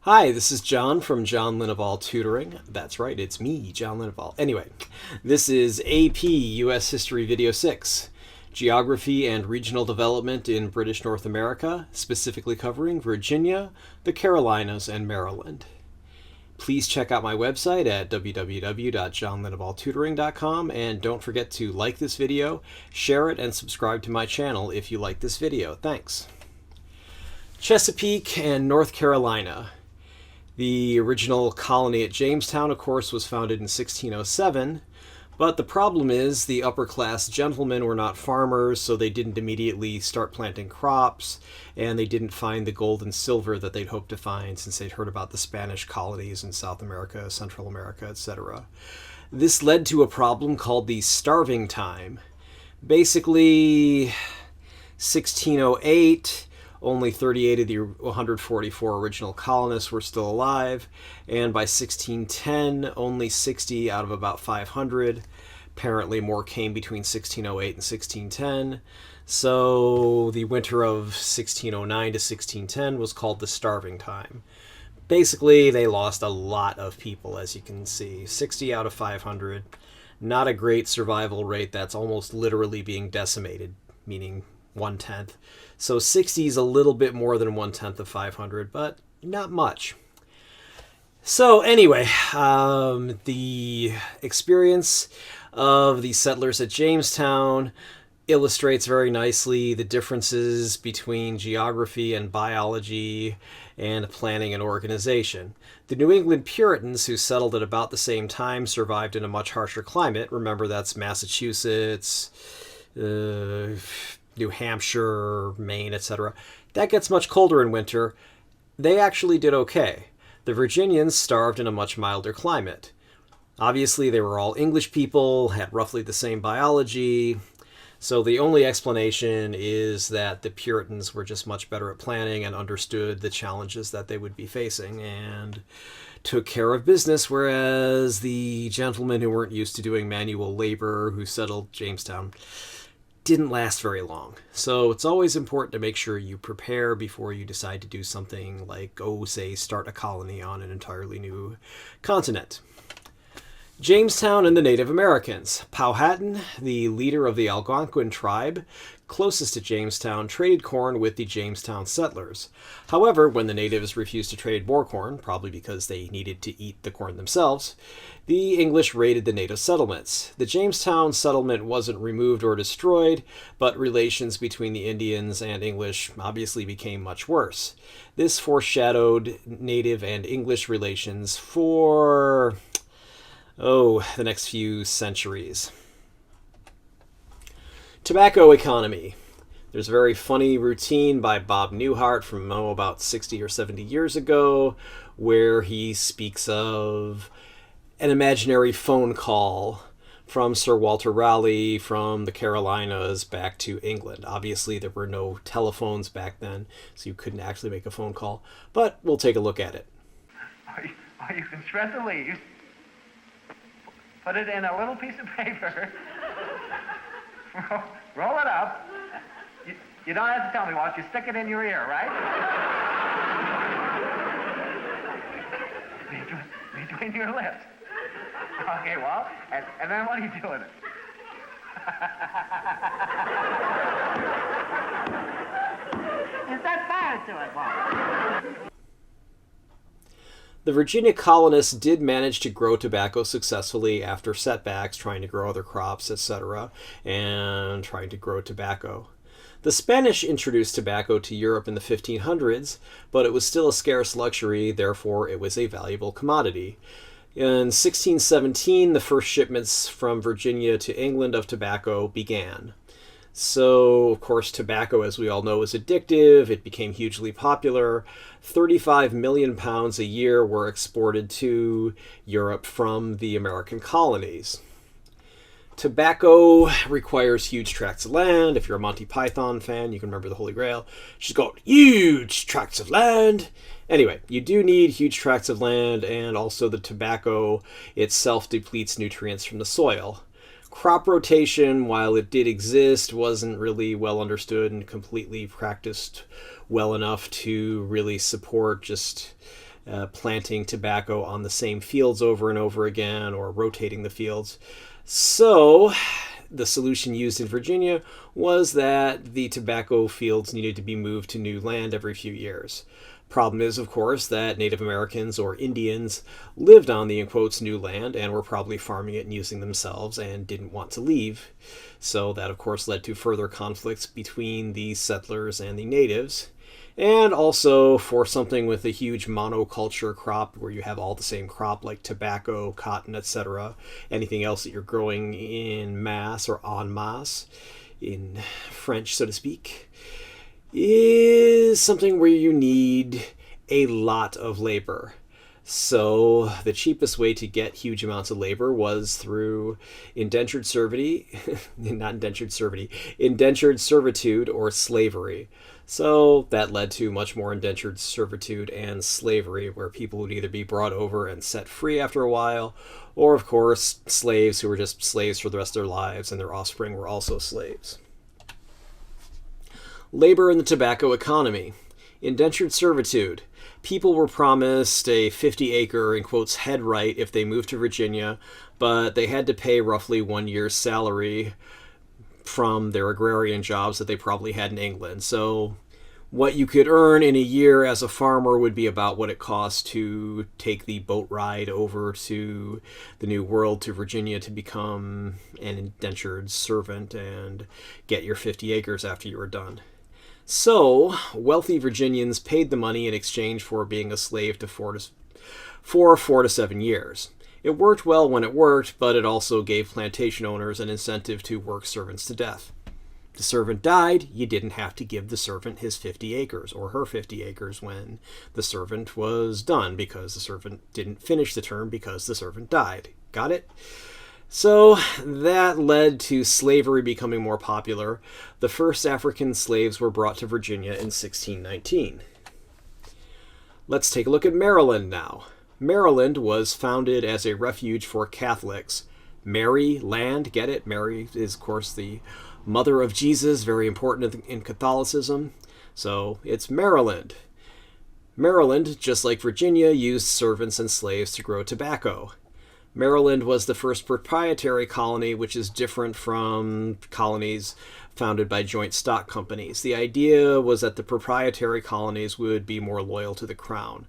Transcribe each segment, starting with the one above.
Hi, this is John from John Lineval Tutoring. That's right, it's me, John Lineval. Anyway, this is AP U.S. History Video 6, Geography and Regional Development in British North America, specifically covering Virginia, the Carolinas, and Maryland. Please check out my website at www.johnlinevaltutoring.com, and don't forget to like this video, share it, and subscribe to my channel if you like this video. Thanks. Chesapeake and North Carolina. The original colony at Jamestown, of course, was founded in 1607, but the problem is the upper-class gentlemen were not farmers, so they didn't immediately start planting crops, and they didn't find the gold and silver that they'd hoped to find since they'd heard about the Spanish colonies in South America, Central America, etc. This led to a problem called the starving time. Basically, 1608... only 38 of the 144 original colonists were still alive, and by 1610, only 60 out of about 500. Apparently more came between 1608 and 1610. So the winter of 1609 to 1610 was called the starving time. Basically, they lost a lot of people, as you can see. 60 out of 500. Not a great survival rate. That's almost literally being decimated, meaning 1/10. So 60 is a little bit more than 1/10 of 500, but not much. So anyway, the experience of the settlers at Jamestown illustrates very nicely the differences between geography and biology and planning and organization. The New England Puritans, who settled at about the same time, survived in a much harsher climate. Remember, that's Massachusetts, New Hampshire, Maine, etc. That gets much colder in winter. They actually did okay. The Virginians starved in a much milder climate. Obviously, they were all English people, had roughly the same biology, so the only explanation is that the Puritans were just much better at planning and understood the challenges that they would be facing and took care of business, whereas the gentlemen who weren't used to doing manual labor, who settled Jamestown, didn't last very long. So it's always important to make sure you prepare before you decide to do something like, say, start a colony on an entirely new continent. Jamestown and the Native Americans. Powhatan, the leader of the Algonquin tribe closest to Jamestown, traded corn with the Jamestown settlers. However, when the natives refused to trade more corn, probably because they needed to eat the corn themselves, the English raided the native settlements. The Jamestown settlement wasn't removed or destroyed, but relations between the Indians and English obviously became much worse. This foreshadowed native and English relations for, the next few centuries. Tobacco economy. There's a very funny routine by Bob Newhart from about 60 or 70 years ago where he speaks of an imaginary phone call from Sir Walter Raleigh from the Carolinas back to England. Obviously, there were no telephones back then, so you couldn't actually make a phone call, but we'll take a look at it. Or you can shred the leaves, put it in a little piece of paper, roll it up. You don't have to tell me what. You stick it in your ear, right? Between your lips. Okay, well, and then what do you do with it? You set fire to it, Bob. The Virginia colonists did manage to grow tobacco successfully after setbacks, trying to grow other crops, etc., and trying to grow tobacco. The Spanish introduced tobacco to Europe in the 1500s, but it was still a scarce luxury, therefore it was a valuable commodity. In 1617, the first shipments from Virginia to England of tobacco began. So, of course, tobacco, as we all know, is addictive. It became hugely popular. 35 million pounds a year were exported to Europe from the American colonies. Tobacco requires huge tracts of land. If you're a Monty Python fan, you can remember the Holy Grail. She's got huge tracts of land. Anyway, you do need huge tracts of land, and also the tobacco itself depletes nutrients from the soil. Crop rotation, while it did exist, wasn't really well understood and completely practiced well enough to really support just planting tobacco on the same fields over and over again, or rotating the fields. So the solution used in Virginia was that the tobacco fields needed to be moved to new land every few years. Problem is, of course, that Native Americans or Indians lived on the, in quotes, new land and were probably farming it and using themselves and didn't want to leave. So that, of course, led to further conflicts between the settlers and the natives. And also, for something with a huge monoculture crop where you have all the same crop like tobacco, cotton, etc., anything else that you're growing in masse or en masse, in French, so to speak, is something where you need a lot of labor. So the cheapest way to get huge amounts of labor was through indentured servitude, indentured servitude or slavery. So that led to much more indentured servitude and slavery, where people would either be brought over and set free after a while, or of course slaves who were just slaves for the rest of their lives and their offspring were also slaves. Labor in the tobacco economy. Indentured servitude. People were promised a 50-acre, in quotes, head right if they moved to Virginia, but they had to pay roughly 1 year's salary from their agrarian jobs that they probably had in England. So what you could earn in a year as a farmer would be about what it costs to take the boat ride over to the New World, to Virginia, to become an indentured servant and get your 50 acres after you were done. So, wealthy Virginians paid the money in exchange for being a slave for 4 to 7 years. It worked well when it worked, but it also gave plantation owners an incentive to work servants to death. The servant died, you didn't have to give the servant his 50 acres or her 50 acres when the servant was done, because the servant didn't finish the term because the servant died. Got it? So that led to slavery becoming more popular. The first African slaves were brought to Virginia in 1619. Let's take a look at Maryland now. Maryland was founded as a refuge for Catholics. Mary land, get it? Mary is, of course, the mother of Jesus, very important in Catholicism. So it's Maryland. Maryland, just like Virginia, used servants and slaves to grow tobacco. Maryland was the first proprietary colony, which is different from colonies founded by joint stock companies. The idea was that the proprietary colonies would be more loyal to the crown.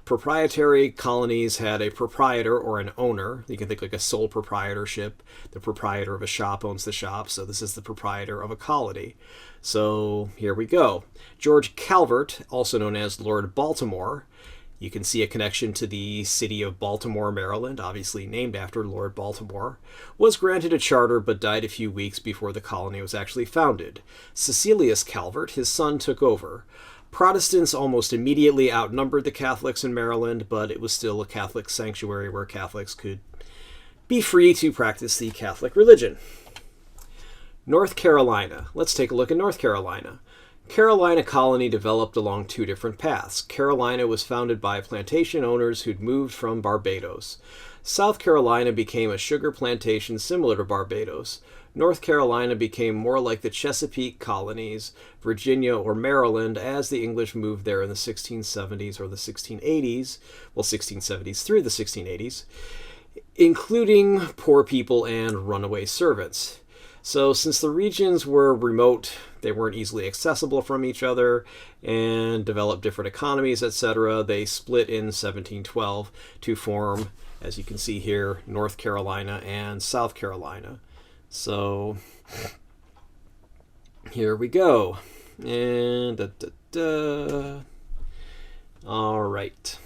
Proprietary colonies had a proprietor or an owner. You can think like a sole proprietorship. The proprietor of a shop owns the shop, so this is the proprietor of a colony. So here we go. George Calvert, also known as Lord Baltimore, you can see a connection to the city of Baltimore, Maryland, obviously named after Lord Baltimore, was granted a charter but died a few weeks before the colony was actually founded. Cecilius Calvert, his son, took over. Protestants almost immediately outnumbered the Catholics in Maryland, but it was still a Catholic sanctuary where Catholics could be free to practice the Catholic religion. North Carolina. Let's take a look at North Carolina. Carolina colony developed along two different paths. Carolina was founded by plantation owners who'd moved from Barbados. South Carolina became a sugar plantation similar to Barbados. North Carolina became more like the Chesapeake colonies, Virginia or Maryland, as the English moved there in the 1670s or the 1680s, well, 1670s through the 1680s, including poor people and runaway servants. So since the regions were remote, they weren't easily accessible from each other, and developed different economies, etc., they split in 1712 to form, as you can see here, North Carolina and South Carolina. So here we go. And all right.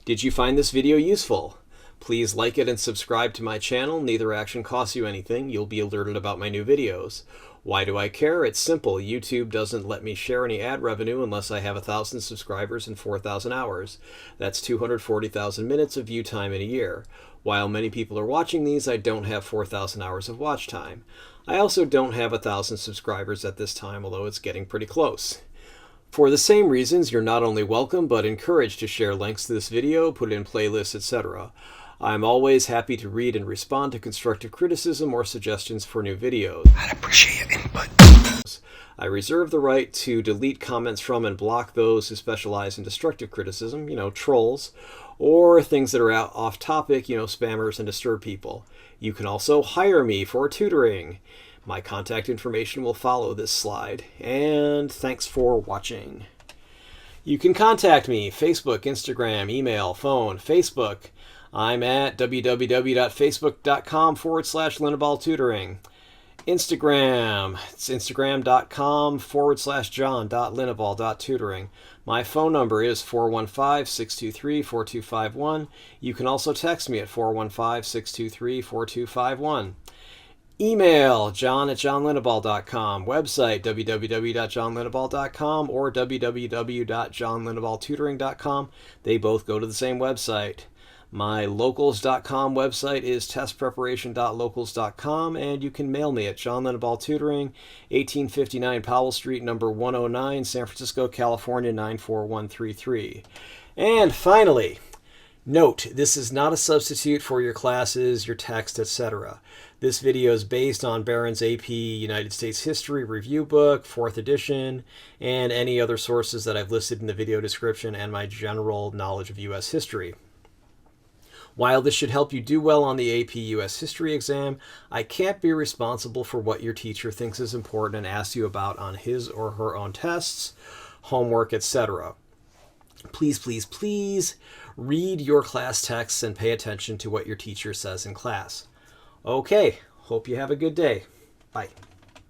Did you find this video useful? Please like it and subscribe to my channel. Neither action costs you anything. You'll be alerted about my new videos. Why do I care? It's simple. YouTube doesn't let me share any ad revenue unless I have 1,000 subscribers and 4,000 hours. That's 240,000 minutes of view time in a year. While many people are watching these, I don't have 4,000 hours of watch time. I also don't have 1,000 subscribers at this time, although it's getting pretty close. For the same reasons, you're not only welcome, but encouraged to share links to this video, put it in playlists, etc. I'm always happy to read and respond to constructive criticism or suggestions for new videos. I'd appreciate your input. I reserve the right to delete comments from and block those who specialize in destructive criticism, trolls, or things that are off topic, spammers and disturb people. You can also hire me for tutoring. My contact information will follow this slide. And thanks for watching. You can contact me, Facebook, Instagram, email, phone, Facebook. I'm at www.facebook.com/Linneball Tutoring. Instagram, it's instagram.com/john.linneball.tutoring. My phone number is 415-623-4251. You can also text me at 415-623-4251. Email, john@johnlinneball.com. Website, www.johnlinneball.com or www.johnlinneballtutoring.com. They both go to the same website. My locals.com website is testpreparation.locals.com, and you can mail me at John Linneball Tutoring, 1859 Powell Street, number 109, San Francisco, California, 94133. And finally, note, this is not a substitute for your classes, your text, etc. This video is based on Barron's AP United States History Review Book, 4th edition, and any other sources that I've listed in the video description and my general knowledge of U.S. history. While this should help you do well on the AP U.S. History exam, I can't be responsible for what your teacher thinks is important and asks you about on his or her own tests, homework, etc. Please, please, please read your class texts and pay attention to what your teacher says in class. Okay, hope you have a good day. Bye.